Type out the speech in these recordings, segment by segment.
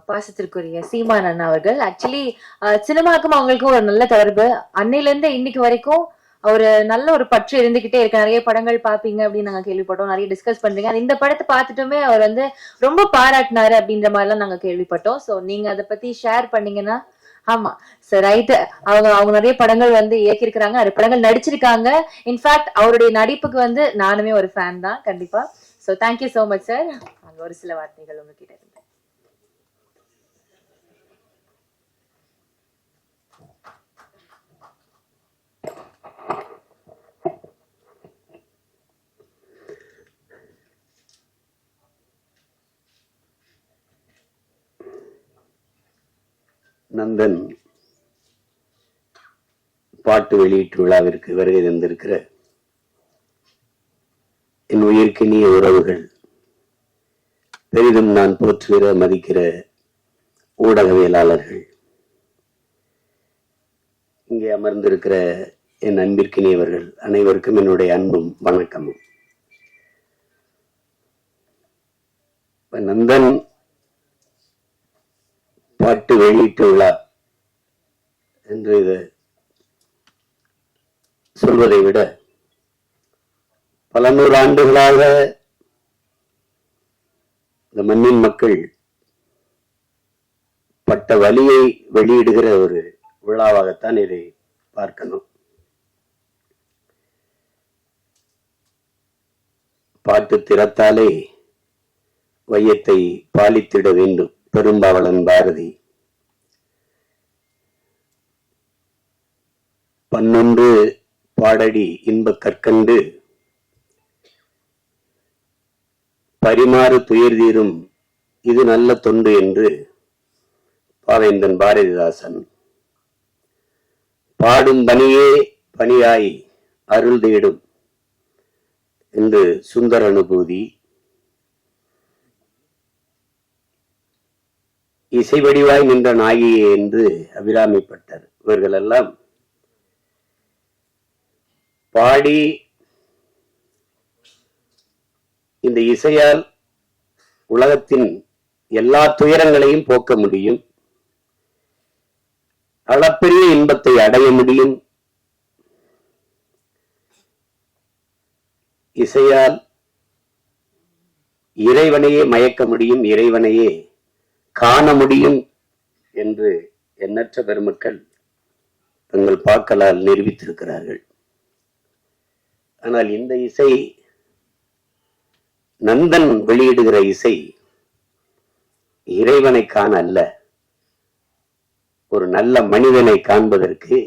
பாசத்திற்குரிய சீமான் அண்ணா அவர்கள். ஆக்சுவலி சினிமாக்கும் அவங்களுக்கும் ஒரு நல்ல தொடர்பு. அன்னையில இருந்து இன்னைக்கு வரைக்கும் ஒரு நல்ல ஒரு பற்று இருந்துகிட்டே இருக்கு. நிறைய படங்கள் பாப்பீங்க அப்படின்னு நாங்க கேள்விப்பட்டோம், நிறைய டிஸ்கஸ் பண்றீங்க. இந்த படத்தை பார்த்துட்டுமே அவர் வந்து ரொம்ப பாராட்டினாரு அப்படின்ற மாதிரி எல்லாம் நாங்க கேள்விப்பட்டோம். சோ நீங்க அதை பத்தி ஷேர் பண்ணீங்கன்னா. ஆமா சார், ரைட். அவங்க அவங்க நிறைய படங்கள் வந்து இயக்கியிருக்கிறாங்க, நிறைய படங்கள் நடிச்சிருக்காங்க. இன்ஃபேக்ட் அவருடைய நடிப்புக்கு வந்து நானுமே ஒரு ஃபேன் தான் கண்டிப்பா. So thank you so much sir. அங்க ஒரு சில வார்த்தைகள் உங்ககிட்ட இருந்து. நந்தன் பாட்டு வெளியீட்டு விழாவிற்கு வருகை தந்திருக்கிற என் உயிர்க்கினிய உறவுகள், பெரிதும் நான் போற்றுகிற மதிக்கிற ஊடகவியலாளர்கள், இங்கே அமர்ந்திருக்கிற என் அன்பிற்கினியவர்கள் அனைவருக்கும் என்னுடைய அன்பும் வணக்கமும். நந்தன் பாட்டு வெளியீட்டு விழா என்று இதை சொல்வதை விட, பல நூறு ஆண்டுகளாக இந்த மண்ணின் மக்கள் பட்ட வலியை வெளியிடுகிற ஒரு விழாவாகத்தான் இதை பார்க்கணும். பாட்டு திறத்தாலே வையத்தை பாலித்திட வேண்டும், பெரும்பாவளன் பாரதி. பன்னொன்று பாடடி இன்ப கற்கண்டு பரிமாறு துயர் தீரும் இது நல்ல தொண்டு என்று பாவேந்தன் பாரதிதாசன். பாடும் பணியே பணியாய் அருள் தேடும் என்று சுந்தர அனுபூதி. இசை வடிவாய் நின்ற நாயியே என்று அபிராமிப்பட்டார். இவர்கள் எல்லாம் பாடி இந்த இசையால் உலகத்தின் எல்லா துயரங்களையும் போக்க முடியும், அளப்பெரிய இன்பத்தை அடைய முடியும். இசையால் இறைவனையே மயக்க முடியும், இறைவனையே காண முடியும் என்று எண்ணற்ற பெருமக்கள் தங்கள் பாக்களால் நிரூபித்திருக்கிறார்கள். ஆனால் இந்த இசை, நந்தன் வெளியிடுகிற இசை, இறைவனை காண அல்ல, ஒரு நல்ல மனிதனை காண்பதற்கு,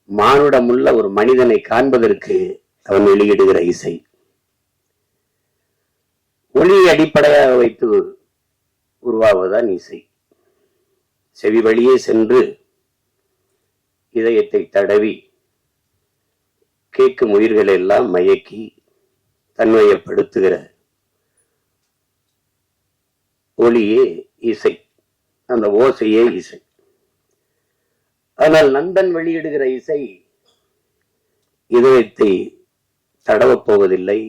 மானுடமுள்ள ஒரு மனிதனை காண்பதற்கு அவன் வெளியிடுகிற இசை. ஒளியை அடிப்படையாக வைத்து உருவாவதுதான் இசை. செவி வழியே சென்று இதயத்தை தடவி கேட்கும் உயிர்களை எல்லாம் மயக்கி தன்மையப்படுத்துகிற ஒளியே இசை, அந்த ஓசையே இசை. ஆனால் நந்தன் வெளியிடுகிற இசை இதயத்தை தடவப் போவதில்லை,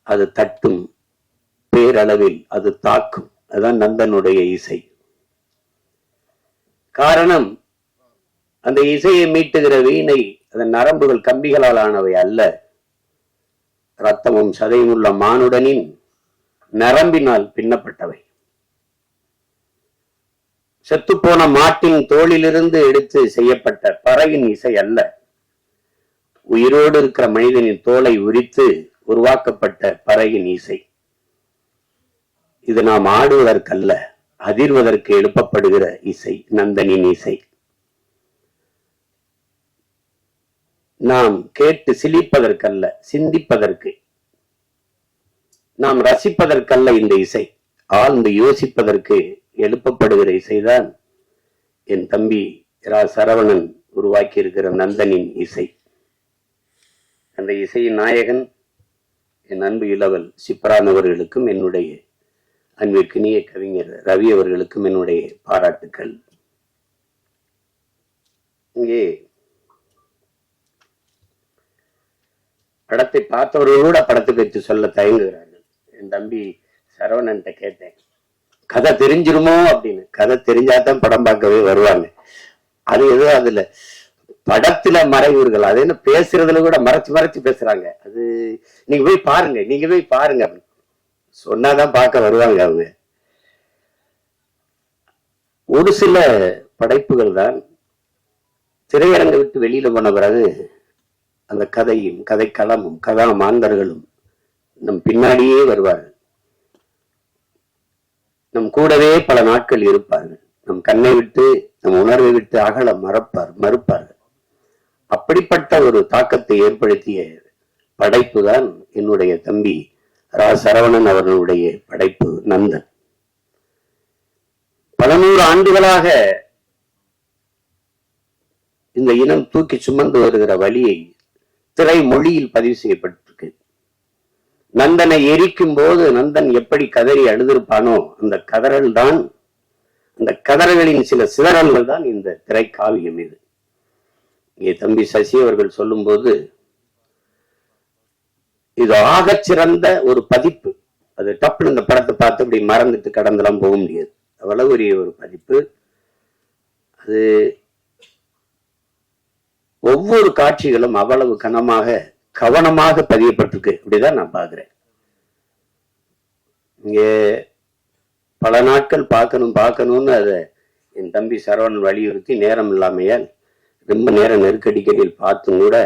அது தட்டும், பேரளவில் அது தாக்கும். அதுதான் நந்தனுடைய இசை. காரணம், அந்த இசையை மீட்டுகிற வீணை அதன் நரம்புகள் கம்பிகளால் ஆனவை அல்ல, ரத்தமும் சதையும் உள்ள மானுடனின் நரம்பினால் பின்னப்பட்டவை. செத்துப்போன மாட்டின் தோளிலிருந்து எடுத்து செய்யப்பட்ட பறையின் இசை அல்ல, உயிரோடு இருக்கிற மனிதனின் தோலை உரித்து உருவாக்கப்பட்ட பறையின் இசை. இது நாம் ஆடுவதற்கல்ல, அதிர்வதற்கு எழுப்பப்படுகிற இசை நந்தனின் இசை. நாம் கேட்டு சிலிப்பதற்கல்ல, சிந்திப்பதற்கு, நாம் ரசிப்பதற்கல்ல இந்த இசை, ஆழ்ந்து யோசிப்பதற்கு எழுப்பப்படுகிற இசைதான் என் தம்பி ரா சரவணன் உருவாக்கி இருக்கிற நந்தனின் இசை. அந்த இசையின் நாயகன் என் அன்பு இளவல் சிப்ரான் அவர்களுக்கும், என்னுடைய அன்பிற்கினிய கவிஞர் ரவி அவர்களுக்கும் என்னுடைய பாராட்டுக்கள். இங்கே படத்தை பார்த்தவர்கள் கூட படத்தை பற்றி சொல்ல தயங்குகிறார்கள். என் தம்பி சரவணன்ட்ட கேட்டேன், கதை தெரிஞ்சிருமோ அப்படின்னு. கதை தெரிஞ்சாதான் படம் பார்க்கவே வருவாங்க. அது எதுவும் அதுல படத்துல மறைவுகள், அது என்ன பேசுறதுல கூட மறைச்சு மறைச்சு பேசுறாங்க. அது நீங்க போய் பாருங்க, நீங்க போய் பாருங்க அப்படின்னு சொன்னாதான் பார்க்க வருவாங்க அவங்க. ஒரு சில படைப்புகள் தான் திரையரங்க விட்டு வெளியில போன பிறகு அந்த கதையும் கதைக்களமும் கதா மாந்தர்களும் நம் பின்னாடியே வருவார்கள். நம் கூடவே பல நாட்கள் இருப்பார்கள். நம் கண்ணை விட்டு நம் உணர்வை விட்டு அகல மறுப்பார்கள். அப்படிப்பட்ட ஒரு தாக்கத்தை ஏற்படுத்திய படைப்பு தான் என்னுடைய தம்பி ரா சரவணன் அவர்களுடைய படைப்பு நந்தன். பல நூறு ஆண்டுகளாக இந்த இனம் தூக்கி சுமந்து வருகிற வழியை திரை மொழியில் பதிவு செய்யப்பட்டிருக்கு. நந்தனை எரிக்கும் போது நந்தன் எப்படி கதறி அழுதிருப்பானோ அந்த கதறல் தான், அந்த கதறல்களின் சில சிதறல்கள் தான் இந்த திரைக்காவியம். இது இங்கே தம்பி சசி அவர்கள் சொல்லும் போது இது ஆகச் சிறந்த ஒரு பதிப்பு. அது டப்புன்னு இந்த படத்தை பார்த்து அப்படி மறந்துட்டு கடந்தெல்லாம் போக முடியாது. அவ்வளவு ஒரு பதிப்பு. அது ஒவ்வொரு காட்சிகளும் அவ்வளவு கவனமாக பதியப்பட்டிருக்கு. அப்படிதான் நான் பாக்குறேன். இங்க பல நாட்கள் பார்க்கணும்னு அதை என் தம்பி சரவணன் வலியுறுத்தி நேரம் இல்லாமையால் ரொம்ப நேரம் நெருக்கடிக்கடியில் பார்த்தும் கூட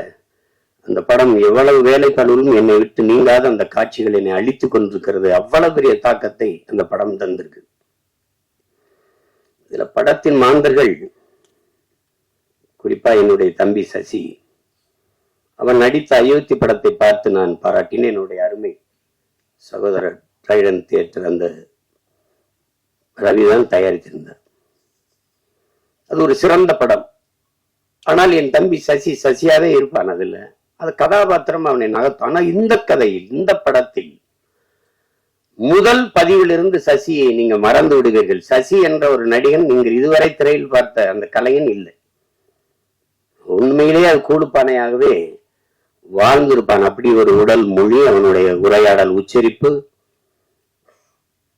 அந்த படம் எவ்வளவு வேலைகளும் என்னை விட்டு நீங்காத அந்த காட்சிகள் என்னை அழித்து கொண்டிருக்கிறது. அவ்வளவு பெரிய தாக்கத்தை அந்த படம் தந்திருக்கு. இதுல படத்தின் மாந்தர்கள், குறிப்பா என்னுடைய தம்பி சசி, அவன் நடித்த அயோத்தி படத்தை பார்த்து நான் பாராட்டினேன். என்னுடைய அருமை சகோதரர் ட்ரைடன் தியேட்டர் அந்த ரவிதான் தயாரித்திருந்தார். அது ஒரு சிறந்த படம். ஆனால் என் தம்பி சசியாவே இருப்பான். அதுல அது கதாபாத்திரம் அவனை நகர்த்தும். ஆனா இந்த கதையில், இந்த படத்தில் முதல் பதிவிலிருந்து சசியை நீங்க மறந்து விடுவீர்கள். சசி என்ற ஒரு நடிகன் நீங்கள் இதுவரை திரையில் பார்த்த அந்த கலைஞன் இல்லை. உண்மையிலேயே அது கூடுப்பானையாகவே வாழ்ந்திருப்பான். அப்படி ஒரு உடல் மொழி, அவனுடைய உரையாடல், உச்சரிப்பு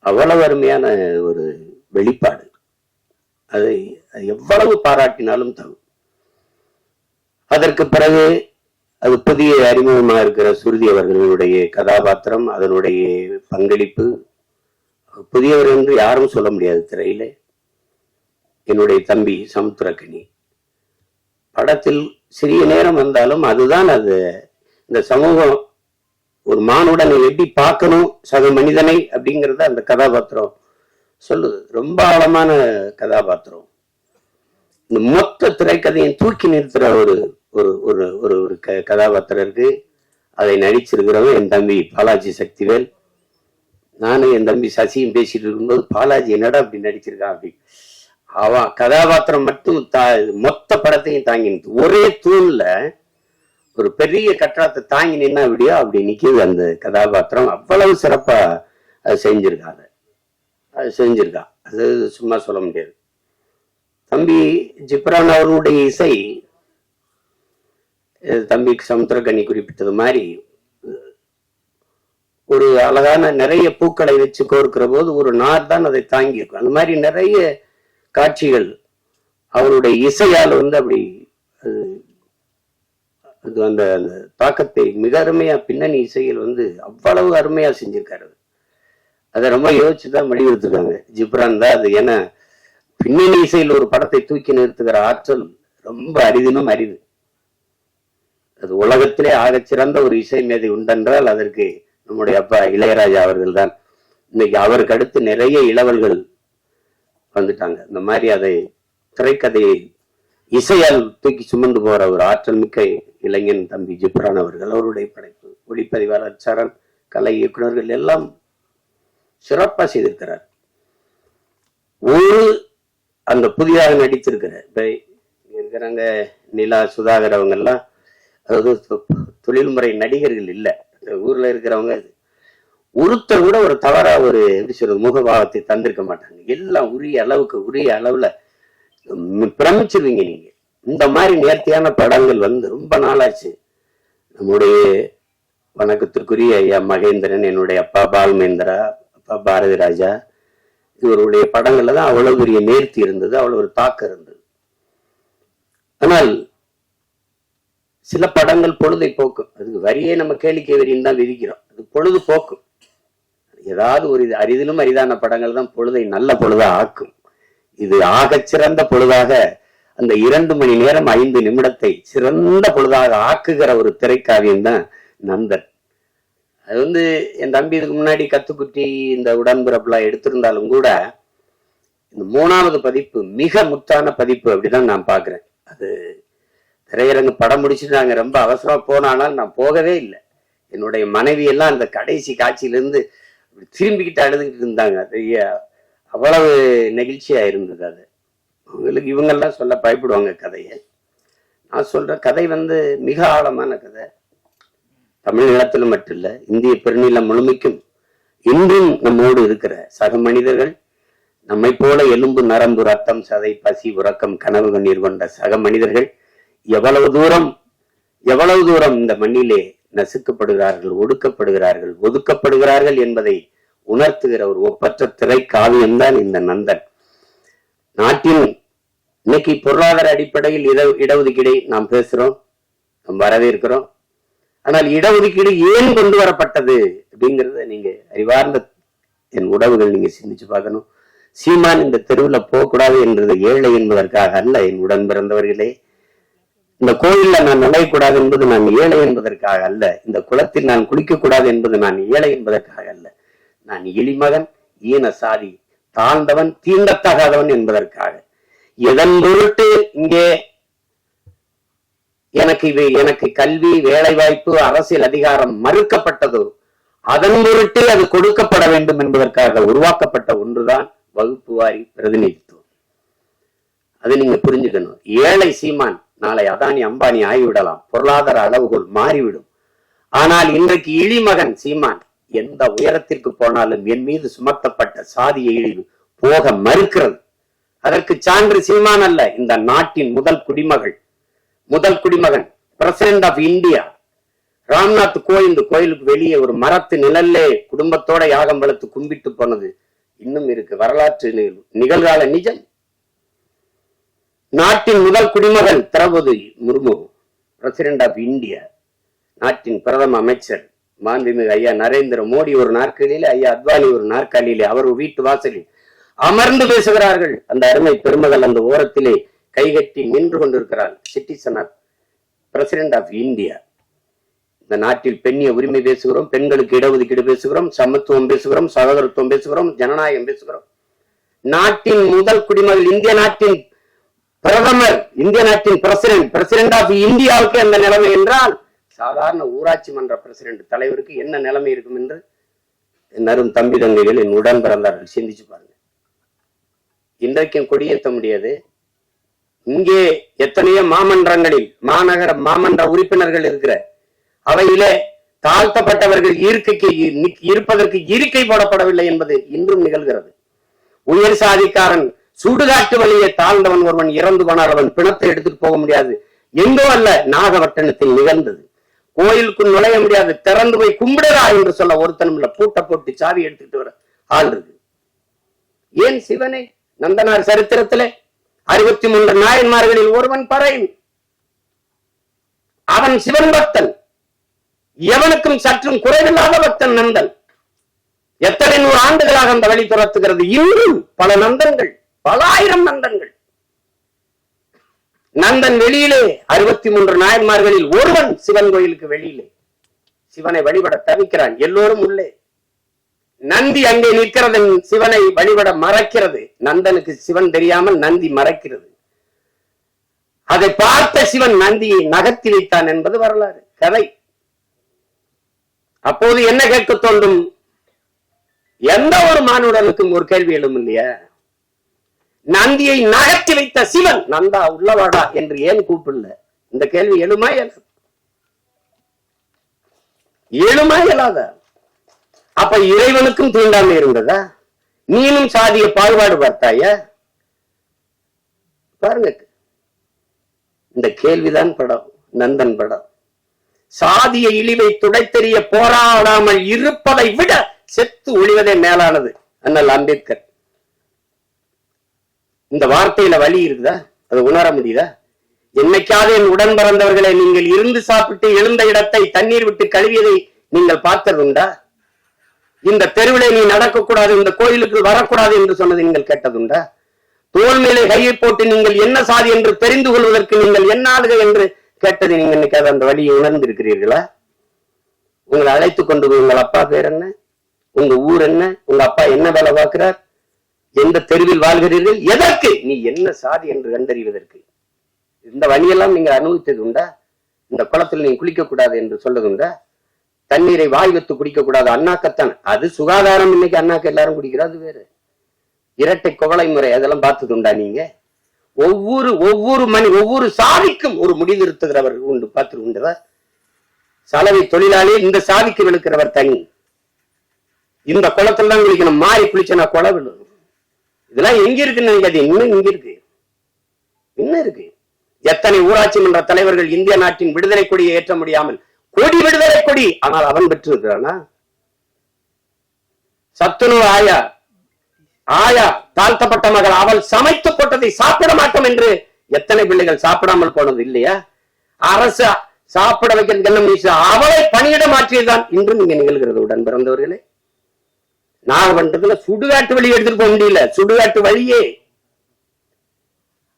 அவ்வளவு அருமையான ஒரு வெளிப்பாடு. அதை எவ்வளவு பாராட்டினாலும் தகும். அதற்கு பிறகு அது புதிய அறிமுகமாக இருக்கிற சுருதி அவர்களுடைய கதாபாத்திரம், அதனுடைய பங்களிப்பு புதியவர் என்று யாரும் சொல்ல முடியாது திரையிலே. என்னுடைய தம்பி சமுத்திரக்கனி படத்தில் சிறிய நேரம் வந்தாலும் அதுதான் அது. இந்த சமூகம் ஒரு மானுடனை எப்படி பார்க்கணும், சக மனிதனை அப்படிங்கிறத அந்த கதாபாத்திரம் சொல்லுது. ரொம்ப ஆழமான கதாபாத்திரம். இந்த மொத்த திரைக்கதையை தூக்கி நிறுத்துற ஒரு ஒரு ஒரு ஒரு ஒரு கதாபாத்திரம் இருக்கு. அதை நடிச்சிருக்கிறவன் என் தம்பி பாலாஜி சக்திவேல். நானும் என் தம்பி சசியும் பேசிட்டு இருக்கும்போது, பாலாஜி என்னடா அப்படி நடிச்சிருக்கான் அப்படி. அவன் கதாபாத்திரம் மட்டும் மொத்த படத்தையும் தாங்கி நிற்கும். ஒரே தூண்ல ஒரு பெரிய கட்டடத்தை தாங்கி நின்னா அப்படியோ அப்படி நிக்குது அந்த கதாபாத்திரம். அவ்வளவு சிறப்பா அது செஞ்சிருக்காங்க. அது சும்மா சொல்ல முடியாது. தம்பி ஜிப்ரான் அவர்களுடைய இசை, தம்பிக்கு சமுத்திரக்கனி குறிப்பிட்டது மாதிரி, ஒரு அழகான நிறைய பூக்களை வச்சு கோர்க்கிற போது ஒரு நார் தான் அதை தாங்கி இருக்கும். அந்த மாதிரி நிறைய காட்சிகள் அவருடைய இசையால் அப்படி அது அந்த தாக்கத்தை மிக அருமையா பின்னணி இசையில் அவ்வளவு அருமையா செஞ்சிருக்காரு. அதை ரொம்ப யோசிச்சுதான் வடிவெடுத்துருக்காங்க ஜிப்ரான் தான் அது. ஏன்னா பின்னணி இசையில் ஒரு படத்தை தூக்கி நிறுத்துகிற ஆற்றல் ரொம்ப அரிதினும் அரிது. அது உலகத்திலே ஆகச்சிறந்த ஒரு இசை மேதை உண்டென்றால் அதற்கு நம்முடைய அப்பா இளையராஜா அவர்கள் தான். இன்னைக்கு அவருக்கு அடுத்து நிறைய இளவல்கள் வந்துட்டாங்க. இந்த மாதிரி அதை திரைக்கதையை இசையால் தூக்கி சுமந்து போற ஒரு ஆற்றல் மிக்க இளைஞன் தம்பி ஜிப்ரான் அவர்கள். அவருடைய படைப்பு, ஒளிப்பதிவாளர் சரண், கலை இயக்குநர்கள் எல்லாம் சிறப்பா செய்திருக்கிறார். ஒரு அந்த புதிதாக நடித்திருக்கிற இருக்கிறாங்க நிலா, சுதாகர், அவங்க எல்லாம் அதாவது தொழில்முறை நடிகர்கள் இல்லை. ஊர்ல இருக்கிறவங்க ஒருத்தர் கூட ஒரு தவறா ஒரு எப்படி சொல்றது முகபாவத்தை தந்திருக்க மாட்டாங்க. எல்லாம் உரிய அளவுல பிரமிச்சிருவீங்க நீங்க. இந்த மாதிரி நேர்த்தியான படங்கள் ரொம்ப நாளாச்சு. நம்முடைய வணக்கத்திற்குரிய ஐயா மகேந்திரன், என்னுடைய அப்பா பால்மேந்திரா, அப்பா பாரதி ராஜா, இவருடைய படங்கள்ல தான் அவ்வளவு பெரிய நேர்த்தி இருந்தது, அவ்வளவு ஒரு தாக்கம் இருந்தது. ஆனால் சில படங்கள் பொழுதை போக்கும். அதுக்கு வரியே நம்ம கேளிக்கை வரின்னு தான் விதிக்கிறோம். அது பொழுது போக்கும். ஏதாவது ஒரு அரிதிலும் அரிதான படங்கள் தான் பொழுதை நல்ல பொழுதா ஆக்கும். இது ஆகச் சிறந்த பொழுதாக அந்த 2 மணி நேரம் 5 நிமிடத்தை சிறந்த பொழுதாக ஆக்குகிற ஒரு திரைக்காவியம் தான் நந்தன். அது என் தம்பி இதுக்கு முன்னாடி கத்துக்குட்டி இந்த உடன்பிறப்புலாம் எடுத்திருந்தாலும் கூட இந்த 3வது பதிப்பு மிக முத்தான பதிப்பு அப்படிதான் நான் பாக்குறேன். அது திரையரங்கு படம் முடிச்சுட்டு நாங்க ரொம்ப அவசரமா போனாலும் நான் போகவே இல்லை. என்னுடைய மனைவி எல்லாம் அந்த கடைசி காட்சியிலிருந்து திரும்பிக்கிட்டு அழுதுகிட்டு இருந்தாங்க. அது அவ்வளவு நெகிழ்ச்சியா இருந்தது. அது அவங்களுக்கு இவங்கெல்லாம் சொல்ல பயப்படுவாங்க கதையை. நான் சொல்ற கதை மிக ஆழமான கதை. தமிழ் நிலத்திலும் மட்டும் இல்ல, இந்திய பெருநிலம் முழுமைக்கும் இன்றும் நம்மோடு இருக்கிற சக மனிதர்கள், நம்மை போல எலும்பு நரம்பு ரத்தம் சதை பசி உறக்கம் கனவு கண்ணீர் கொண்ட சக மனிதர்கள் எவ்வளவு தூரம் இந்த மண்ணிலே நசுக்கப்படுகிறார்கள், ஒடுக்கப்படுகிறார்கள், ஒதுக்கப்படுகிறார்கள் என்பதை உணர்த்துகிற ஒரு ஒப்பற்ற திரை காவியம்தான் இந்த நந்தன். நாட்டின் இன்னைக்கு பொருளாதார அடிப்படையில் இடஒதுக்கீடை நாம் பேசுறோம், நாம் வரவேற்கிறோம். ஆனால் இடஒதுக்கீடு ஏன் கொண்டு வரப்பட்டது அப்படிங்கிறத நீங்க அறிவார்ந்த என் உறவுகள் நீங்க சிந்திச்சு பார்க்கணும். சீமான் இந்த தெருவுல போகக்கூடாது என்றது ஏழை என்பதற்காக அல்ல. என் உடன் பிறந்தவர்களே, இந்த கோயில்ல நான் நுழையக்கூடாது என்பது நான் ஏழை என்பதற்காக அல்ல. இந்த குளத்தில் நான் குளிக்க கூடாது என்பது நான் ஏழை என்பதற்காக அல்ல. நான் எளிமகன், ஈன சாதி, தாழ்ந்தவன், தீண்டத்தகாதவன் என்பதற்காக. எதன் பொருட்டு இங்கே எனக்கு கல்வி, வேலை வாய்ப்பு, அரசியல் அதிகாரம் மறுக்கப்பட்டதோ அதன் பொருட்டு அது கொடுக்கப்பட வேண்டும் என்பதற்காக உருவாக்கப்பட்ட ஒன்றுதான் வகுப்பு வாரி பிரதிநிதித்துவம். அது நீங்க புரிஞ்சுக்கணும். ஏழை சீமான் நாளை அதானி அம்பானி ஆகிவிடலாம், பொருளாதார அளவுகோல் மாறிவிடும். ஆனால் இன்றைக்கு இழிமகன் சீமான் எந்த உயரத்திற்கு போனாலும் என் மீது சுமத்தப்பட்ட சாதிய இழிவு போக மறுக்கிறது. அதற்கு சான்று சீமான் அல்ல, இந்த நாட்டின் முதல் குடிமகன் president of India Ramnath Kovind கோயிலுக்கு வெளியே ஒரு மரத்து நிழல்லே குடும்பத்தோட யாகம் வளர்த்து கும்பிட்டு போனது இன்னும் இருக்கு. வரலாற்று நிகழ்கால நிஜம். நாட்டின் முதல் குடிமகன் Droupadi Murmu president of India, நாட்டின் பிரதம அமைச்சர் மாண்புமிகு ஐயா நரேந்திர மோடி ஒரு நாற்காலியிலே, ஐயா அத்வானி ஒரு நாற்காலியிலே, அவர் வீட்டு வாசலில் அமர்ந்து பேசுகிறார்கள். அந்த அருமை பெருமகள் அந்த ஓரத்திலே கைகட்டி நின்று கொண்டிருக்கிறார். Citizen of president of India. இந்த நாட்டில் பெண்ணிய உரிமை பேசுகிறோம், பெண்களுக்கு இடஒதுக்கீடு பேசுகிறோம், சமத்துவம் பேசுகிறோம், சகோதரத்துவம் பேசுகிறோம், ஜனநாயகம் பேசுகிறோம். நாட்டின் முதல் குடிமகள், இந்திய நாட்டின் பிரதமர், இந்திய நாட்டின் பிரசிடென்ட் ஆஃப் இந்தியாவுக்கு அந்த நிலைமை என்றால் சாதாரண ஊராட்சி மன்ற பிரசிடென்ட் தலைவருக்கு என்ன நிலைமை இருக்கும் என்று நரும் தம்பி தங்கைகள், என் உடன் பிறந்தார்கள், சிந்திச்சு பாருங்க. இன்றைக்கும் கொடியேற்ற முடியாது. இங்கே எத்தனையோ மாமன்றங்களில் மாநகர மாமன்ற உறுப்பினர்கள் இருக்கிற அவையிலே தாழ்த்தப்பட்டவர்கள் இருப்பதற்கு இருக்கை போடப்படவில்லை என்பது இன்றும் நிகழ்கிறது. உயர் சாதிக்காரன் சுடுகாட்டு வழியே தாழ்ந்தவன் ஒருவன் இறந்து போனார், அவன் பிணத்தை எடுத்துட்டு போக முடியாது. எங்கோ அல்ல, நாகப்பட்டினத்தில் நிகழ்ந்தது. கோயிலுக்குள் நுழைய முடியாது, திறந்து போய் கும்பிடரா என்று சொல்ல ஒருத்தனும் இல்ல, பூட்ட போட்டு சாவி எடுத்துட்டு வர ஆள் இருக்கு. ஏன் சிவனே நந்தனார் சரித்திரத்திலே 63 நாயன்மார்களில் ஒருவன் பறையன். அவன் சிவன் பக்தன், எவனுக்கும் சற்றும் குறைவில்லாத பக்தன் நந்தன். எத்தனை 100 ஆண்டுகளாக அந்த வழி துரத்துகிறது. இன்னும் பல நந்தன்கள், பல ஆயிரம் நந்தன்கள். நந்தன் வெளியிலே 63 நாயன்மார்களில் ஒருவன் சிவன் கோயிலுக்கு வெளியிலே சிவனை வழிபட தவிக்கிறான், எல்லோரும் உள்ளே. நந்தி அங்கே நிற்கிறது, சிவனை வழிபட மறைக்கிறது. நந்தனுக்கு சிவன் தெரியாமல் நந்தி மறைக்கிறது. அதை பார்த்த சிவன் நந்தியை நகர்த்தி வைத்தான் என்பது வரலாறு கதை. அப்போது என்ன கேட்க தோன்றும்? எந்த ஒரு மானுடனுக்கும் ஒரு கேள்வி எழும் இல்லையா? நந்தியை நகர்த்தி வைத்த சிவன் நந்தா உள்ளவாடா என்று ஏன் கூப்பிடல? இந்த கேள்வி எழுமா இயலாத? அப்ப இறைவனுக்கும் தீண்டாமை இருந்ததா? நீனும் சாதிய பாகுபாடு பார்த்தாய? பாருங்க, இந்த கேள்விதான் படம், நந்தன் படம். சாதிய இழிவை துடைத்தெறிய போராடாமல் இருப்பதை விட செத்து ஒழிவதே மேலானது. அண்ணல் அம்பேத்கர் இந்த வார்த்தையில வலி இருக்குதா? அதை உணர முடியுதா? என்னைக்காவது என் உடன் பிறந்தவர்களை நீங்கள் இருந்து சாப்பிட்டு எழுந்த இடத்தை தண்ணீர் விட்டு கழுவியதை நீங்கள் பார்த்ததுண்டா? இந்த தெருவிலே நீ நடக்கக்கூடாது, இந்த கோயிலுக்கு வரக்கூடாது என்று சொன்னதை நீங்கள் கேட்டதுண்டா? தோல் மேலே கையை போட்டு நீங்கள் என்ன சாதி என்று தெரிந்து கொள்வதற்கு நீங்கள் என்ன ஆளுக என்று கேட்டதை நீங்கள் இன்னைக்கு அந்த வழியை உணர்ந்திருக்கிறீர்களா? உங்களை அழைத்துக் கொண்டு உங்கள் அப்பா பேர் என்ன, உங்க ஊர் என்ன, உங்க அப்பா என்ன வேலை பார்க்கிறார், எந்த தெருவில் வாழ்கிறீர்கள், எதற்கு, நீ என்ன சாதி என்று கண்டறிவதற்கு இந்த வழியெல்லாம் நீங்க அனுபவித்தது உண்டா? இந்த குளத்தில் நீங்க குளிக்க கூடாது என்று சொல்லதுண்டா? தண்ணீரை வாய் வைத்து குடிக்க கூடாது, அண்ணாக்கத்தான், அது சுகாதாரம். இன்னைக்கு அண்ணாக்கு எல்லாரும் குடிக்கிறாது வேறு. இரட்டை குவளை முறை அதெல்லாம் பார்த்ததுண்டா நீங்க? ஒவ்வொரு சாதிக்கும் ஒரு முடிதிருத்துகிறவர் உண்டு, பார்த்து உண்டுதா? சலவை தொழிலாளி இந்த சாதிக்கு விழுக்கிறவர் தனி. இந்த குளத்துல தான் குளிக்கணும், மாறி குளிச்சனா குள விழும். இதெல்லாம் எங்க இருக்குன்னு நினைக்காது, இன்னும் இங்க இருக்கு, இன்னும் இருக்கு. எத்தனை ஊராட்சி மன்ற தலைவர்கள் இந்திய நாட்டின் விடுதலை கொடியை ஏற்ற முடியாமல், கொடி விடுதலை கொடி, ஆனால் அவன் பெற்று இருக்கிறானா? சத்துணவு ஆயா தாழ்த்தப்பட்ட மகள், அவள் சமைத்து போட்டதை சாப்பிட மாட்டோம் என்று எத்தனை பிள்ளைகள் சாப்பிடாமல் போனது இல்லையா? அரசு சாப்பிட வைக்கிறது என்ன, அவளை பணியிட மாற்றியதுதான் இன்று நீங்க நிகழ்கிறது. உடன் பிறந்தவர்களே, நாகப்பட்டினத்துல சுடுகாட்டு வழி எடுத்துட்டு போக முடியல, சுடுகாட்டு வழியே.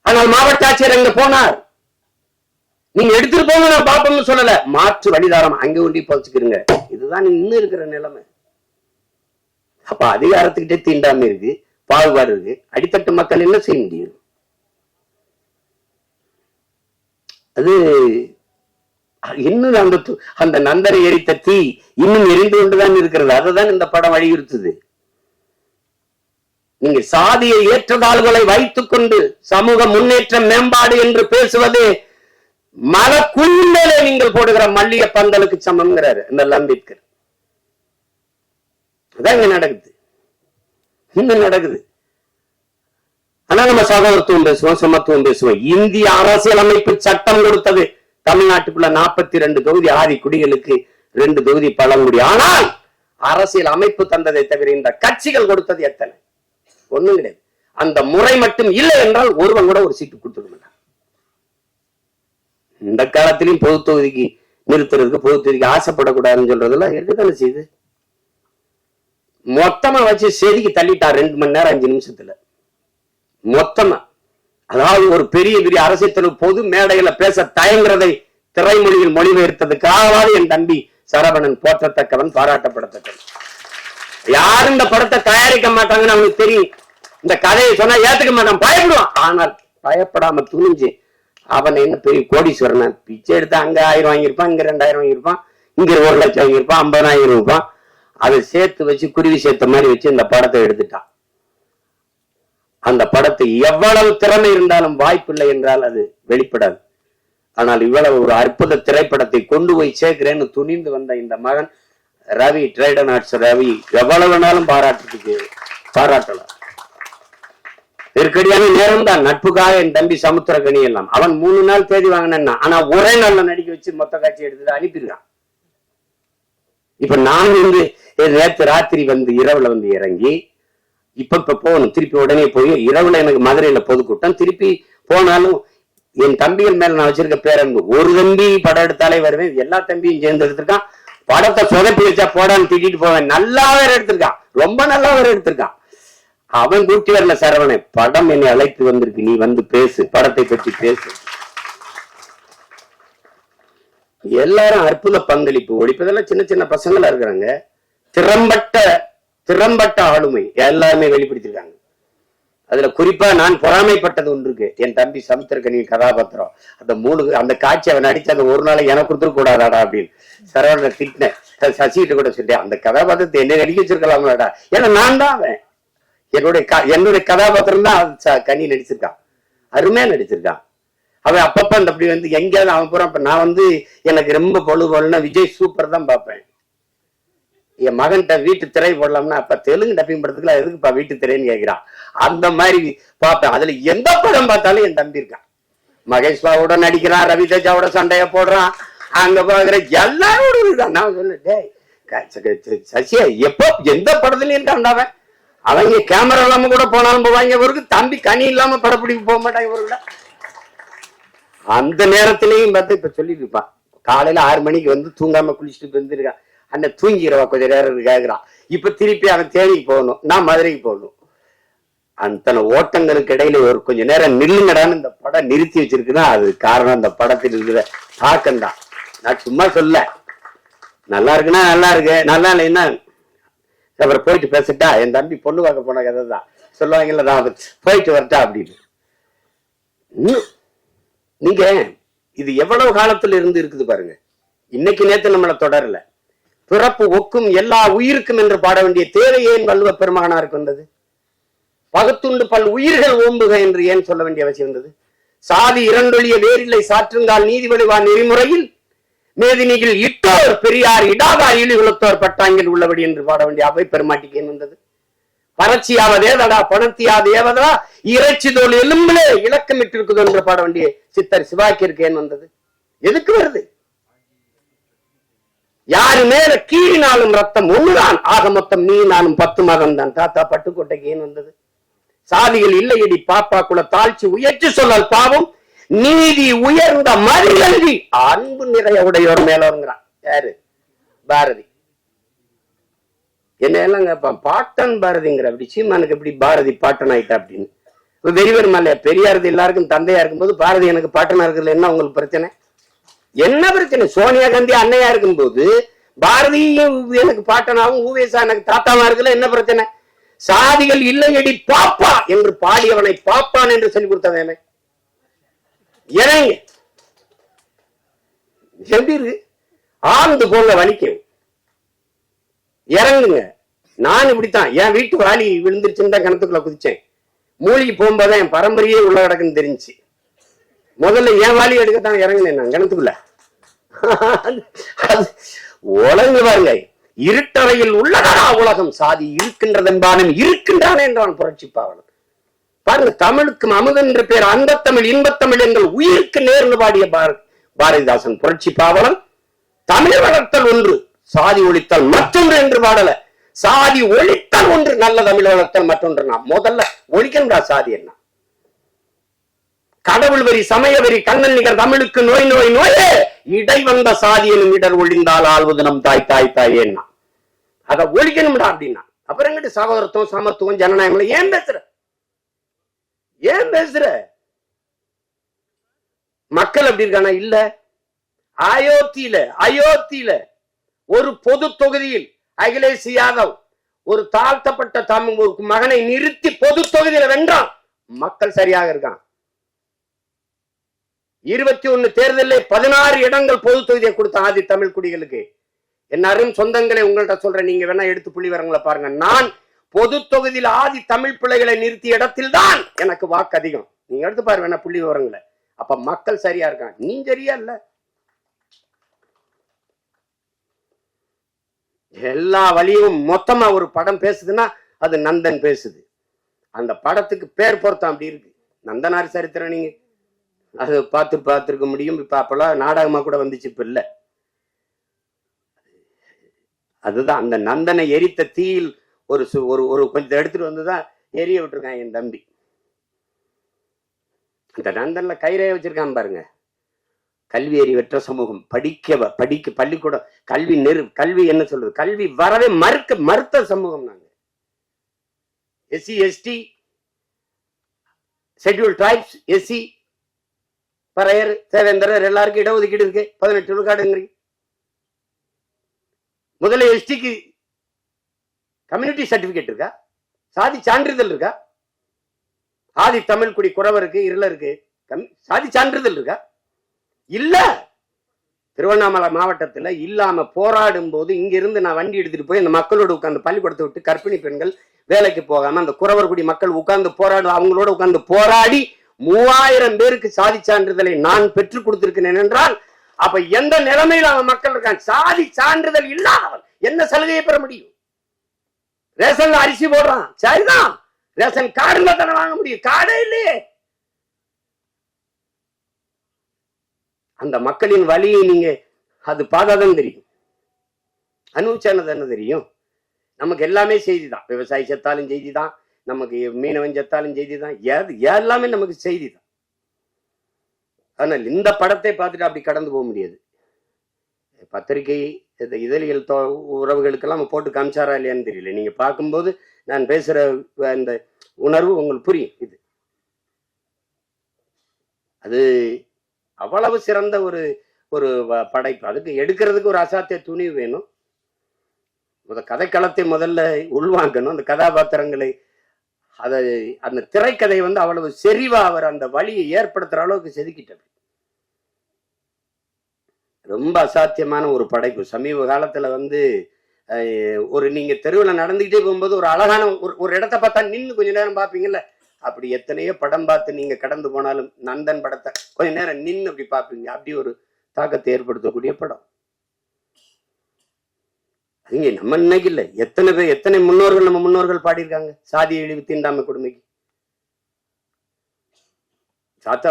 ஆனால் மாவட்ட ஆட்சியர் அங்க போனார், நீங்க எடுத்துட்டு போங்க, நான் பாப்போம்னு சொல்லல, மாற்று வழிதாரம் அங்க ஒண்டி பச்சுக்கிறீங்க. இதுதான் இன்னும் இருக்கிற நிலைமை. அப்ப அதிகாரத்துக்கிட்டே தீண்டாம இருக்கு, பாகுபாடு இருக்கு. அடித்தட்டு மக்கள் என்ன செய்ய முடியும்? அது இன்னும் அந்த நந்தரை எரித்த தீ இன்னும் எரிந்து கொண்டுதான் இருக்கிறது. அதுதான் இந்த படம் வலியுறுத்துது. நீங்க சாதியை ஏற்றதாள்களை வைத்துக் கொண்டு சமூக முன்னேற்ற மேம்பாடு என்று பேசுவது மலக்குள்ளே நீங்கள் போடுகிற மல்லிகை பந்தலுக்கு சமம்ங்கிறாரு இந்த அம்பேத்கர். அதான் இங்க நடக்குது, இன்னும் நடக்குது. ஆனா நம்ம சகோதரத்துவம் பேசுவோம், சமத்துவம் பேசுவோம். இந்திய அரசியல் அமைப்பு சட்டம் கொடுத்தது தமிழ்நாட்டுக்குள்ள 42 தொகுதி ஆதி குடிகளுக்கு, 2 தொகுதி பழங்குடி. ஆனால் அரசியல் அமைப்பு தந்ததை தவிர இந்த கட்சிகள் கொடுத்தது எத்தனை? ஒண்ணும் கிடையாது. அந்த முறை மட்டும் இல்லை என்றால் ஒருவன் கூட ஒரு சீட்டு கொடுத்துக்க மாட்டான். இந்த காலத்திலையும் பொது தொகுதிக்கு நிறுத்துறதுக்கு, பொது தொகுதிக்கு ஆசைப்படக்கூடாதுன்னு சொல்றதுல இருக்குதானே செய்யுது. மொத்தமா வச்சு செதுக்கி தள்ளிட்டார் 2 மணி நேரம் 5 நிமிஷத்துல மொத்தமா. அதாவது ஒரு பெரிய அரசியல் பொது மேடையில பேச தயங்குறதை திரைமொழியில் மொழிபெயர்த்ததுக்காகவாது என் தம்பி சரவணன் போற்றத்தக்கவன், பாராட்டப்படத்தக்கவன். யாரும் இந்த படத்தை தயாரிக்க மாட்டாங்கன்னு அவனுக்கு தெரியும். இந்த கதையை சொன்னா ஏத்துக்க மாட்டான், பயப்படுவான். ஆனால் பயப்படாம துணிஞ்சு அவன் என்ன பெரிய கோடீஸ்வரன், பிச்சை எடுத்து அங்க 1000 வாங்கியிருப்பான், இங்க 2000 வாங்கியிருப்பான், இங்க 1 லட்சம் வாங்கியிருப்பான், 50,000 இருப்பான். அதை சேர்த்து வச்சு குருவி சேர்த்த மாதிரி வச்சு இந்த படத்தை எடுத்துட்டான். அந்த படத்தை எவ்வளவு திறமை இருந்தாலும் வாய்ப்பில்லை என்றால் அது வெளிப்படாது. ஆனால் இவ்வளவு ஒரு அற்புத திரைப்படத்தை கொண்டு போய் சேர்க்கிறேன்னு துணிந்து வந்த இந்த மகன் ரவி, ட்ரைடன் ஆர்ட்ஸ் ரவி, எவ்வளவு வேணாலும் பாராட்டலாம். நெருக்கடியான நேரம் தான். நட்புக்காக என் தம்பி சமுத்திரக்கனி எல்லாம் அவன் 3 நாள் தேதி வாங்கினா, ஆனா ஒரே நாள்ல நடிக்க வச்சு மொத்த காட்சி எடுத்து அனுப்பிடுறான். இப்ப நான் நேற்று ராத்திரி இரவுல இறங்கி இப்ப போகணும், திருப்பி உடனே போய் இரவுல எனக்கு மதுரையில பொதுக்கூட்டம், திருப்பி போனாலும் என் தம்பிகள் மேல நான் வச்சிருக்க பேரன்பு. ஒரு தம்பி படம் எடுத்தாலே வருவேன், எல்லா தம்பியும் சேர்ந்து எடுத்திருக்கான். படத்தை சொதப்பி வச்சா போடான்னு திட்டிட்டு போவேன். நல்லா வேற எடுத்திருக்கான், ரொம்ப நல்லா வேற எடுத்திருக்கான். அவன் கூட்டி வரல சரவணன், படம் என்னை அழைத்து வந்திருக்கு, நீ வந்து பேசு, படத்தை பற்றி பேசு. எல்லாரும் அற்புத பங்களிப்பு. ஒழிப்பதெல்லாம் சின்ன சின்ன பசங்களா இருக்கிறாங்க. திறம்பட்ட ஆளுமை எல்லாருமே வெளிப்படுத்திருக்காங்க. அதுல குறிப்பா நான் பொறாமைப்பட்டது ஒன்று இருக்கு. என் தம்பி சமுத்திரக்கனி கதாபாத்திரம், அந்த காட்சி அவன் நடிச்ச அந்த ஒரு நாளை எனக்கு கொடுத்துட கூடாதாடா அப்படின்னு சரவணனை திட்டினேன். சசிகிட்ட கூட சொல்லிட்டேன், அந்த கதாபாத்திரத்தை என்ன நடிக்க வச்சிருக்கலாம்லாடா. ஏன்னா நான் தான் அவன், என்னுடைய கதாபாத்திரம் தான் கனி நடிச்சிருக்கான், அருமையா நடிச்சிருக்கான். அவன் அப்பப்ப அந்த அப்படி எங்கேயாவது அவன் போறான். இப்ப நான் எனக்கு ரொம்ப பொழுதுனா விஜய் சூப்பர் தான் பார்ப்பேன். என் மகன்கிட்ட வீட்டு திரை போடலாம்னா, அப்ப தெலுங்கு டப்பிங் படத்துக்குலாம் எதுக்குப்பா வீட்டு திரைன்னு கேட்கிறான். அந்த மாதிரி பார்ப்பேன். அதுல எந்த படம் பார்த்தாலும் என் தம்பி இருக்கான். மகேஷ் பாபுட நடிக்கிறான், ரவி தேஜாவோட சண்டைய போடுறான், அங்க பாக்குற எல்லாரோட இருக்கான். நான் சொல்லிட்டேன், சசியா எப்போ எந்த படத்துலயும் இருக்கான்டாவன். அவங்க கேமரா இல்லாம கூட போனாலும் போவாங்க, இவருக்கு தம்பி கனி இல்லாம படப்பிடிக்க போக மாட்டாங்க இவருட. அந்த நேரத்திலையும் பார்த்து இப்ப சொல்லிட்டு இருப்பான், காலையில 6 மணிக்கு வந்து தூங்காம குளிச்சுட்டு வந்துருக்கான், அந்த தூங்கிடுவா கொஞ்ச நேரம் கேக்குறான். இப்ப திருப்பி அவன் தேனிக்கு போகணும், நான் மதுரைக்கு போகணும். அத்தனை ஓட்டங்களுக்கு இடையில ஒரு கொஞ்ச நேரம் நில்லுங்கடான்னு இந்த படம் நிறுத்தி வச்சிருக்குன்னா அது காரணம் அந்த படத்தில் இருக்கிற தாக்கம் தான். நான் சும்மா சொல்ல, நல்லா இருக்குன்னா நல்லா இருக்கு, நல்லா இல்லைன்னா அப்புறம் போயிட்டு பேசிட்டா, என் தம்பி பொண்ணு பார்க்க போன கதை தான் சொல்லுவாங்கல்ல, நான் போயிட்டு வரட்டா அப்படின்னு. நீங்க இது எவ்வளவு காலத்துல இருந்து இருக்குது பாருங்க. இன்னைக்கு நேத்து நம்மளை தொடரல. பிறப்பு ஒக்கும் எல்லா உயிருக்கும் என்று பாட வேண்டிய தேவை ஏன் வள்ளுவ பெருமகனாருக்கு வந்தது? பகுத்துண்டு பல் உயிர்கள் ஓம்புக என்று ஏன் சொல்ல வேண்டிய அவசியம் வந்தது? சாதி இரண்டொழிய வேறில்லை சாற்றுங்கால் நீதி வழிவா நெறிமுறையில் மேதினிகள் இட்டோர் பெரியார் இடாதா இழிகுலத்தோர் பட்டாங்கில் உள்ளபடி என்று பாட வேண்டிய அவை பெருமாட்டிக்கு ஏன் வந்தது? பறச்சியாவதேதடா பணத்தியாதேவதா இறைச்சி தோல் எலும்பிலே இலக்கமிட்டு இருக்குது என்று பாட வேண்டிய சித்தர் சிவாக்கிற்கு ஏன் வந்தது? எதுக்கு வருது? யாரு மேல கீழினாலும் ரத்தம் ஒண்ணுதான், ஆக மொத்தம் நீ நானும் 10 மாதம் தான். தாத்தா பட்டுக்கோட்டைக்கு ஏன் வந்தது? சாதிகள் இல்லையடி பாப்பா குல தாழ்ச்சி உயர்ச்சி சொல்லல் பாவம் நீதி உயர்ந்த மரியாதை அன்பு நிறைய உடையோர் மேலோருங்கிறான். யாரு? பாரதி. என்ன எல்லாம் கேட்பான், பாட்டன் பாரதிங்கிற. அப்படி சீமானுக்கு எப்படி பாரதி பாட்டன் ஆயிட்டா அப்படின்னு வெறிவர் மல்ல. பெரியாரது எல்லாருக்கும் தந்தையா இருக்கும்போது பாரதி எனக்கு பாட்டனா இருக்கிறது என்ன உங்களுக்கு பிரச்சனை? என்ன பிரச்சனை? சோனியா காந்தி அன்னையா இருக்கும் போது பாரதியும் எனக்கு பாட்டனாவும் ஊவேசா எனக்கு தாத்தாவா இருக்குல்ல, என்ன பிரச்சனை? சாதிகள் இல்லையடி பாப்பா என்று பாடியவனை பாப்பான் என்று சொல்லி கொடுத்தவன் இறங்க. எப்படி இருக்கு? ஆழ்ந்து போங்க வலிக்கும், இறங்குங்க. நான் இப்படித்தான் என் வீட்டு வாலி விழுந்துருச்சுன்னு தான் கிணத்துக்குள்ள குதிச்சேன். மூழ்கி போகும்போது என் பரம்பரையே உள்ள கிடக்குன்னு தெரிஞ்சு முதல்ல என் வாலி எடுக்கத்தான் இறங்குனேன் நான் கிணத்துக்குள்ள. உலங்கு பாருங்க, இருட்டறையில் உள்ளதா உலகம், சாதி இருக்கின்றதென்பானும் இருக்கின்றானே என்றான் புரட்சி பாவலன். பாருங்க, தமிழுக்கும் அமுதன் என்ற பேர் அந்த தமிழ் இன்பத்தமிழ் எங்கள் உயிருக்கு நேர்ந்து பாடிய பாரதிதாசன் புரட்சி பாவலன். தமிழ் வளர்த்தல் ஒன்று, சாதி ஒழித்தல் மற்றொன்று என்று பாடல. சாதி ஒழித்தல் ஒன்று, நல்ல தமிழ் வளர்த்தல் மற்றொன்று. நான் முதல்ல ஒழிக்கணும்டா சாதி என்ன? கடவுள் வரி சமய வரி கண்ணன் நிகர் தமிழுக்கு நோய் நோய் நோயே இடை வந்த சாதி எனும் இடர் ஒழிந்தால் ஆள்வது நம் தாய் தாய் தாயேன்னா அதை ஒழிக்கணும்டா அப்படின்னா. அப்புறம் எங்கிட்ட சகோதரத்துவம் சமத்துவம் ஜனநாயகம் ஏன் பேசுற? ஏன் பேசுற? மக்கள் அப்படி இருக்கானா? இல்ல. அயோத்தியில ஒரு பொது தொகுதியில் அகிலேஷ் யாதவ் ஒரு தாழ்த்தப்பட்ட தமிழ் மகனை நிறுத்தி பொது தொகுதியில வென்றான். மக்கள் சரியாக இருக்கான். 21 தேர்தலில் 16 இடங்கள் பொது தொகுதியை கொடுத்த ஆதி தமிழ் குடிகளுக்கு. என்னாரும் சொந்தங்களை உங்கள்கிட்ட சொல்றேன், நீங்க வேணா எடுத்து புள்ளி வரங்களை பாருங்க. நான் பொது தொகுதியில் ஆதி தமிழ் பிள்ளைகளை நிறுத்திய இடத்தில் தான் எனக்கு வாக்கு அதிகம். நீங்க எடுத்து பாரு வேணா புள்ளி விவரங்களை. அப்ப மக்கள் சரியா இருக்காங்க, நீ சரியா இல்ல. எல்லா வழியும் மொத்தமா ஒரு படம் பேசுதுன்னா அது நந்தன் பேசுது. அந்த படத்துக்கு பேர் பொருத்தம் அப்படி இருக்கு. நந்தனார் சரித்திரம் நீங்க அது பார்த்திருக்க முடியும். இப்ப அப்பெல்லாம் நாடகமா கூட வந்துச்சு, இப்ப இல்ல. அதுதான் அந்த நந்தனை எரித்த தீயில் ஒரு ஒரு கொஞ்சம் எடுத்துட்டு வந்துதான் எரிய விட்டுருக்கான் என் தம்பி. அந்த நந்தன்ல கைரே வச்சிருக்கான் பாருங்க. கல்வி அறிவற்ற சமூகம், படிக்க பள்ளிக்கூடம் கல்வி என்ன சொல்றது, கல்வி வரவே மறுத்த சமூகம் நாங்க. SC ST schedule tribes, SC Paraiyar Devendrar எல்லாருக்கும் இடஒதுக்கீடு இருக்கு. 18 விழுக்காடுங்கிறீங்க. முதல்ல எஸ்டிக்கு கம்யூனிட்டி சர்டிபிகேட் இருக்கா? சாதி சான்றிதழ் இருக்கா? ஆதி தமிழ் குடி குறவருக்கு இருளருக்கு சாதி சான்றிதழ் இருக்கா? இல்ல. திருவண்ணாமலை மாவட்டத்துல இல்லாம போராடும் போது இங்க இருந்து நான் வண்டி எடுத்துட்டு போய் அந்த மக்களோட உட்கார்ந்து பள்ளிக்கூடத்தை விட்டு கர்ப்பிணி பெண்கள் வேலைக்கு போகாம அந்த குறவர் குடி மக்கள் உட்கார்ந்து அவங்களோட உட்கார்ந்து போராடி 3000 பேருக்கு சாதி சான்றிதழை நான் பெற்றுக் கொடுத்திருக்கிறேன் என்றால் அப்ப எந்த நிலைமையில் அவன் மக்கள் இருக்கான்? சாதி சான்றிதழ் இல்லாதவன் என்ன சலுகையை பெற முடியும்? ரேஷன்ல அரிசி போடுறான், சரிதான். ரேஷன் கார்டுல தானே வாங்க முடியும், கார்டே இல்லையே. அந்த மக்களின் வழியை நீங்க அது பார்த்தாதான் தெரியும், அனுபவிச்சானது என்ன தெரியும். நமக்கு எல்லாமே செய்தி தான். விவசாயி செத்தாலும் செய்தி தான், நமக்கு மீனவன் செத்தாலும் செய்தி தான், எல்லாமே நமக்கு செய்தி தான். ஆனால் இந்த படத்தை பார்த்துட்டு அப்படி கடந்து போக முடியாது. பத்திரிகை இதழியல் உறவுகளுக்கெல்லாம் போட்டு காமிச்சாரா இல்லையான்னு தெரியல. நீங்க பார்க்கும்போது நான் பேசுற அந்த உணர்வு உங்களுக்கு புரியும். இது அது அவ்வளவு சிறந்த ஒரு ஒரு படைப்பு. அதுக்கு எடுக்கிறதுக்கு ஒரு அசாத்திய துணிவு வேணும். கதைக்களத்தை முதல்ல உள்வாங்கணும். அந்த கதாபாத்திரங்களை அதை அந்த திரைக்கதை அவ்வளவு செறிவா அவர் அந்த வழியை ஏற்படுத்துற அளவுக்கு செதுக்கிட்டார். ரொம்ப அசாத்தியமான ஒரு படைப்பு. சமீப காலத்துல ஒரு நீங்க தெருவில் நடந்துகிட்டே போகும்போது ஒரு அழகான ஒரு இடத்த பார்த்தா நின்று கொஞ்ச நேரம் பார்ப்பீங்கல்ல, அப்படி எத்தனையோ படம் பார்த்து நீங்க கடந்து போனாலும் நந்தன் படத்தை கொஞ்ச நேரம் நின்று அப்படி பார்ப்பீங்க. அப்படி ஒரு தாக்கத்தை ஏற்படுத்தக்கூடிய படம். இங்க நம்ம இன்னைக்கு இல்ல, எத்தனை முன்னோர்கள் நம்ம முன்னோர்கள் பாடியிருக்காங்க சாதி இழிவு தீண்டாமை கொடுமைக்கு. சாத்தா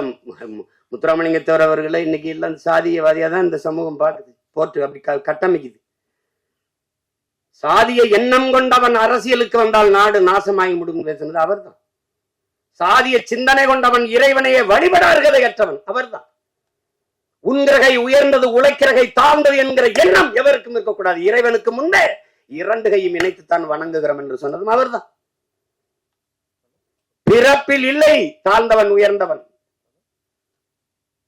முத்துராமலிங்கத்தவர் அவர்களை இன்னைக்கு எல்லாம் சாதியவாதியா தான் இந்த சமூகம் பார்க்குது, போட்டு அப்படி கட்டமைக்குது. சாதிய எண்ணம் கொண்டவன் அரசியலுக்கு வந்தால் நாடு நாசமாகி முடியும் பேசுனது அவர் தான். சாதிய சிந்தனை கொண்டவன் இறைவனையே வழிபடார்கதை கற்றவன் அவர் தான். உன்கிரகை உயர்ந்தது உழைக்கிறகை தாழ்ந்தது என்கிற எண்ணம் எவருக்கும் இருக்கக்கூடாது. இறைவனுக்கு முன்னே இரண்டு கையும் இணைத்துத்தான் வணங்குகிறோம் என்று சொன்னதும் அவர் தான். பிறப்பில் இல்லை தாழ்ந்தவன் உயர்ந்தவன்.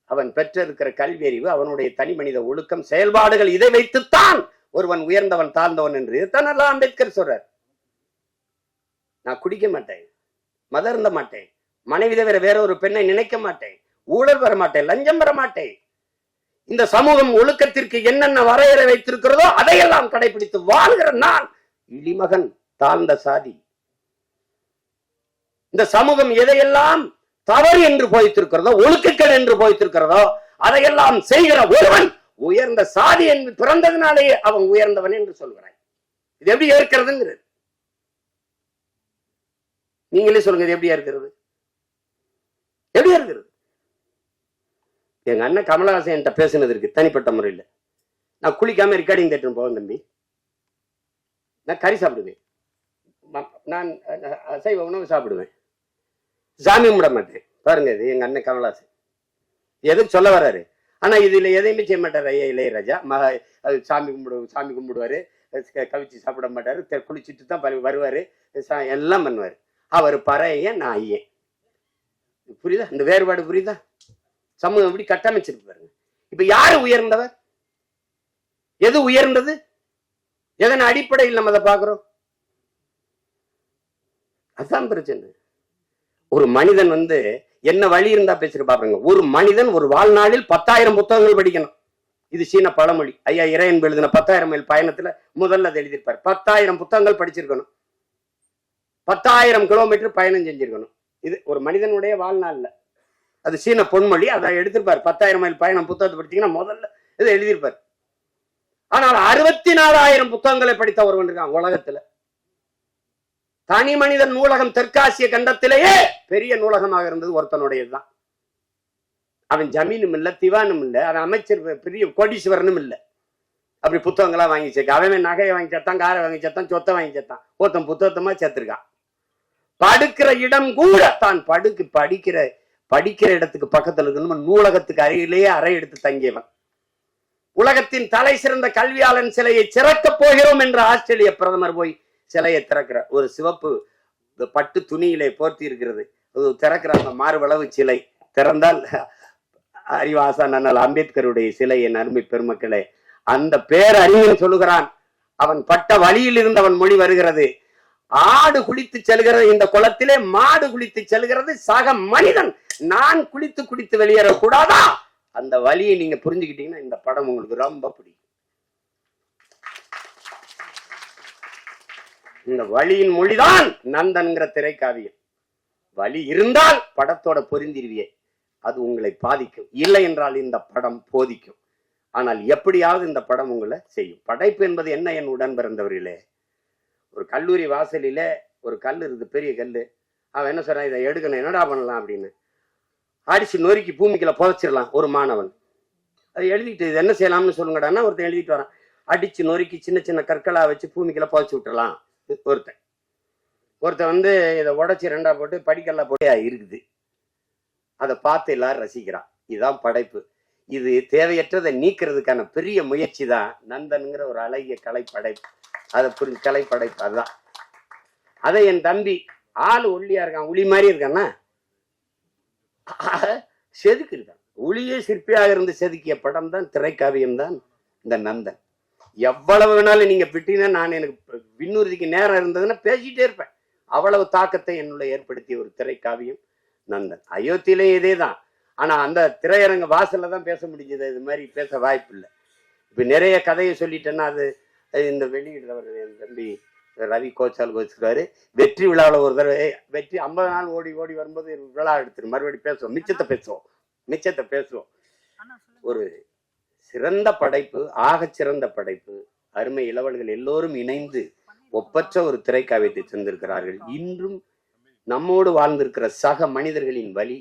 அவன் பெற்றிருக்கிற கல்வி அறிவு, அவனுடைய தனி மனித ஒழுக்கம், செயல்பாடுகள், இதை வைத்துத்தான் ஒருவன் உயர்ந்தவன் தாழ்ந்தவன் என்று இதைத்தான் அம்பேத்கர் சொல்றார். நான் குடிக்க மாட்டேன், மதம் இருந்த மாட்டேன், மனைவி தவிர வேற ஒரு பெண்ணை நினைக்க மாட்டேன், ஊழல் பெற மாட்டேன், லஞ்சம் பெற மாட்டேன். இந்த சமூகம் ஒழுக்கத்திற்கு என்னென்ன வரையறை வைத்திருக்கிறதோ அதையெல்லாம் கடைபிடித்து வாழ்கிற நான் இளிமகன், தாழ்ந்த சாதி. இந்த சமூகம் எதையெல்லாம் தவறு என்று போய்த்திருக்கிறதோ, ஒழுக்கங்கள் என்று போய்த்திருக்கிறதோ அதையெல்லாம் செய்கிற ஒருவன் உயர்ந்த சாதி என்று பிறந்ததினாலேயே அவன் உயர்ந்தவன் என்று சொல்கிறான். இது எப்படி ஏற்கிறதுங்கிறது நீங்களே சொல்லுங்க. இது எப்படி இருக்கிறது? எப்படி இருக்கிறது? எங்க அண்ணன் கமலஹாசன் என்கிட்ட பேசுனது இருக்கு தனிப்பட்ட முறையில். நான் குளிக்காம ரெக்கார்டிங் தேட்டர் போவேன் தம்பி. நான் கறி சாப்பிடுவேன், நான் அசைவ உணவு சாப்பிடுவேன், சாமி கும்பிட மாட்டேன். பாருங்க, இது எங்க அண்ணன் கமலஹாசன் எதுக்கு சொல்ல வர்றாரு. ஆனா இதுல எதையுமே செய்ய மாட்டாரு. ஐயா இளையராஜா சாமி கும்பிடுவாரு, கவிச்சு சாப்பிட மாட்டாரு, குளிச்சுட்டு தான் வருவாரு, எல்லாம் பண்ணுவாரு. அவர் பறையன், நான் ஐயன். புரியுதா? இந்த வேறுபாடு புரியுதா? சமூகம் எப்படி கட்டமைச்சிருக்கு பாருங்க. இப்ப யாரு உயர்ந்தவர்? எது உயர்ந்தது? எதன் அடிப்படையில் நம்ம அதை பார்க்கிறோம்? அதுதான் பிரச்சனை. ஒரு மனிதன் என்ன வழி இருந்தா பேசுற பாருங்க. ஒரு மனிதன் ஒரு வாழ்நாளில் 10,000 புத்தகங்கள் படிக்கணும். இது சீன பழமொழி. ஐயா இறையன்பு எழுதின 10,000 மைல் பயணத்துல முதல்ல அதை எழுதியிருப்பார். 10,000 புத்தகங்கள் படிச்சிருக்கணும், 10,000 கிலோமீட்டர் பயணம் செஞ்சிருக்கணும். இது ஒரு மனிதனுடைய வாழ்நாள்ல. அது சீன பொன்மொழி. அதை எடுத்திருப்பார். 10,000 மைல் பயணம் புத்தகத்தை படிச்சீங்கன்னா முதல்ல இதை எழுதியிருப்பார். ஆனால் 64,000 புத்தகங்களை படித்த ஒருவன் இருக்கான் உலகத்துல. தனி மனிதன் நூலகம் தெற்காசிய கண்டத்திலேயே பெரிய நூலகமாக இருந்தது ஒருத்தனுடையதுதான். அவன் ஜமீனும் இல்ல, திவானும் இல்ல, அவன் அமைச்சர் பெரிய கோடீஸ்வரனும் இல்ல. அப்படி புத்தகங்களா வாங்கி சேர்க்க. அவன் நகையை வாங்கி சேர்த்தான், காரை வாங்கி சேர்த்தான், சொத்தை வாங்கி சேர்த்தான். ஒருத்தன் புத்தகத்தமா சேர்த்திருக்கான். படுக்கிற இடம் கூட தான் படிக்கிற இடத்துக்கு பக்கத்துல இருந்து நூலகத்துக்கு அருகிலேயே அறை எடுத்து தங்கியவன். உலகத்தின் தலை சிறந்த கல்வியாளன் சிலையை சிறக்க போகிறோம் என்று ஆஸ்திரேலிய பிரதமர் போய் சிலையை திறக்கிற ஒரு சிவப்பு பட்டு துணியிலே போர்த்தி இருக்கிறது. திறக்கிற அந்த மார்பளவு சிலை திறந்தால் அறிவாசா நன்னல் அம்பேத்கருடைய சிலை. என் அருமை பெருமக்களே, அந்த பேரறிஞன் சொல்லுகிறான், அவன் பட்ட வழியில் இருந்து அவன் மொழி வருகிறது. ஆடு குளித்து செல்கிறது இந்த குளத்திலே, மாடு குளித்து செல்கிறது சக மனிதன். நான் குளித்து வெளியேறக்கூடாதா? அந்த வழியை நீங்க புரிஞ்சுக்கிட்டீங்கன்னா இந்த படம் உங்களுக்கு ரொம்ப பிடிக்கும். இந்த வழியின் மொழிதான் நந்தன்கிற திரைக்காவியம். வழி இருந்தால் படத்தோட பொருந்திருவியே, அது உங்களை பாதிக்கும். இல்லை என்றால் இந்த படம் போதிக்கும். ஆனால் எப்படியாவது இந்த படம் உங்களை செய்யும். படைப்பு என்பது என்ன? என் உடன் பிறந்தவர்களே, ஒரு கல்லூரி வாசலில ஒரு கல் இருக்குது, பெரிய கல். அவன் என்ன சொல்றான், இதை எடுக்கணும், என்னடா பண்ணலாம் அப்படின்னு. அடிச்சு நொறுக்கி பூமிக்குள்ள புதைச்சிடலாம் ஒரு மாணவன். அதை எழுதிட்டு இது என்ன செய்யலாம்னு சொல்லுங்கடான்னா ஒருத்தன் எழுதிட்டு வரான். அடிச்சு நொறுக்கி சின்ன சின்ன கற்களா வச்சு பூமிக்குள்ள புதைச்சு விட்டுறலாம் ஒருத்தன் வந்து இதை உடைச்சி ரெண்டா போட்டு படிக்கல்லா போட்டு இருக்குது. அதை பார்த்து எல்லாரும் ரசிக்கிறான். இதுதான் படைப்பு. இது தேவையற்றதை நீக்கிறதுக்கான பெரிய முயற்சி தான் நந்தன்கிற ஒரு அழகிய கலைப்படைப்பு. அதை புரிஞ்சு கலைப்படைப்பு அதுதான். அதை என் தம்பி ஆள் ஒல்லியா இருக்கான், உளி மாதிரி இருக்கான்னா செதுக்கு இருக்கான். உளியே சிற்பியாக இருந்து செதுக்கிய படம் தான் திரைக்காவியம் தான் இந்த நந்தன். எவ்வளவு வேணாலும் நீங்க விட்டீங்கன்னா நான் எனக்கு விண்ணுறுதிக்கு நேரம் இருந்ததுன்னா பேசிட்டே இருப்பேன். அவ்வளவு தாக்கத்தை என்னுள்ள ஏற்படுத்திய ஒரு திரைக்காவியம் நந்தன். அயோத்தியிலேயே இதே தான். ஆனா அந்த திரையரங்க வாசல்ல தான் பேச முடிஞ்சது. இது மாதிரி பேச வாய்ப்பு இல்லை. இப்ப நிறைய கதையை சொல்லிட்டேன்னா அது இந்த வெளியிடுறவர் என் தம்பி ரவி கோச்சால் கோச்சுக்காரு. வெற்றி விழாவில் ஒரு தடவை வெற்றி 50 நாள் ஓடி ஓடி வரும்போது விழா எடுத்துரு மறுபடியும் பேசுவோம், மிச்சத்தை பேசுவோம். ஒரு சிறந்த படைப்பு, ஆக சிறந்த படைப்பு. அருமை இளவல்கள் எல்லோரும் இணைந்து ஒப்பற்ற ஒரு திரைக்காவியத்தை தந்திருக்கிறார்கள். இன்றும் நம்மோடு வாழ்ந்திருக்கிற சக மனிதர்களின் வழி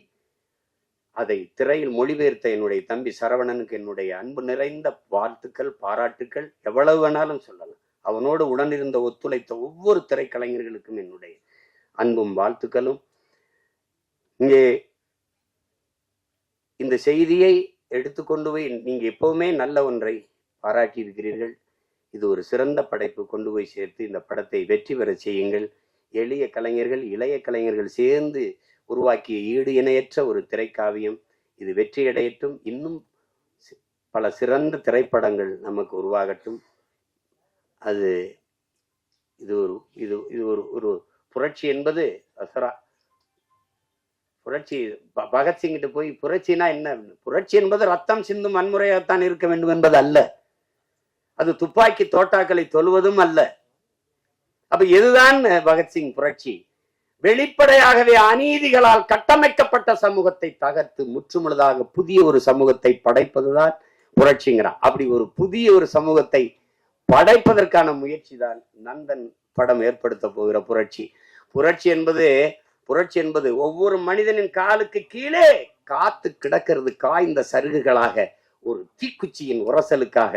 அதை திரையில் மொழிபெயர்த்த என்னுடைய தம்பி சரவணனுக்கு என்னுடைய அன்பு நிறைந்த வாழ்த்துக்கள், பாராட்டுக்கள். எவ்வளவு வேணாலும் சொல்லலாம். அவனோடு உடனிருந்த ஒத்துழைத்த ஒவ்வொரு திரைக்கலைஞர்களுக்கும் என்னுடைய அன்பும் வாழ்த்துக்களும். இங்கே இந்த செய்தியை எடுத்துக்கொண்டு போய் நீங்க எப்பவுமே நல்ல ஒன்றை பாராட்டி இருக்கிறீர்கள். இது ஒரு சிறந்த படைப்பு. கொண்டு போய் சேர்த்து இந்த படத்தை வெற்றி பெற செய்யுங்கள். எளிய கலைஞர்கள், இளைய கலைஞர்கள் சேர்ந்து உருவாக்கிய ஈடு இணையற்ற ஒரு திரைக்காவியம். இது வெற்றியடையட்டும். இன்னும் பல சிறந்த திரைப்படங்கள் நமக்கு உருவாகட்டும். அது இது ஒரு இது இது ஒரு ஒரு புரட்சி என்பது அசரா புரட்சி. பகத்சிங்கிட்ட போய் புரட்சினா என்ன? புரட்சி என்பது ரத்தம் சிந்தும் வன்முறையாகத்தான் இருக்க வேண்டும் என்பது அல்ல. அது துப்பாக்கி தோட்டாக்களை தொழுவதும் அல்ல. அப்ப எதுதான் பகத்சிங் புரட்சி? வெளிப்படையாகவே அநீதிகளால் கட்டமைக்கப்பட்ட சமூகத்தை தகர்த்து முற்றுமுழுதாக புதிய ஒரு சமூகத்தை படைப்பதுதான் புரட்சிங்கிறான். அப்படி ஒரு புதிய ஒரு சமூகத்தை படைப்பதற்கான முயற்சி தான் நந்தன் படம் ஏற்படுத்த போகிற புரட்சி. புரட்சி என்பது ஒவ்வொரு மனிதனின் காலுக்கு கீழே காத்து கிடக்கிறது காய்ந்த சருகுகளாக ஒரு தீக்குச்சியின் உரசலுக்காக.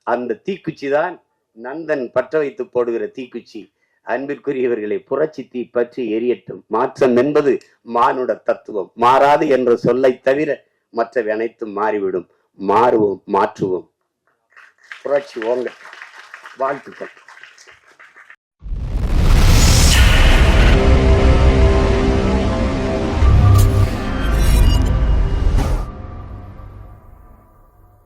அந்த தீக்குச்சி தான் நந்தன் பற்ற வைத்து போடுகிற தீக்குச்சி. அன்பிற்குரியவர்களை, புரட்சி தீ பற்றி எரியட்டும். மாற்றம் என்பது மானுட தத்துவம். மாறாது என்ற சொல்லை தவிர மற்றவை அனைத்தும் மாறிவிடும். மாறுவோம், மாற்றுவோம். புரட்சி ஓங்க. வாழ்த்துக்கள்.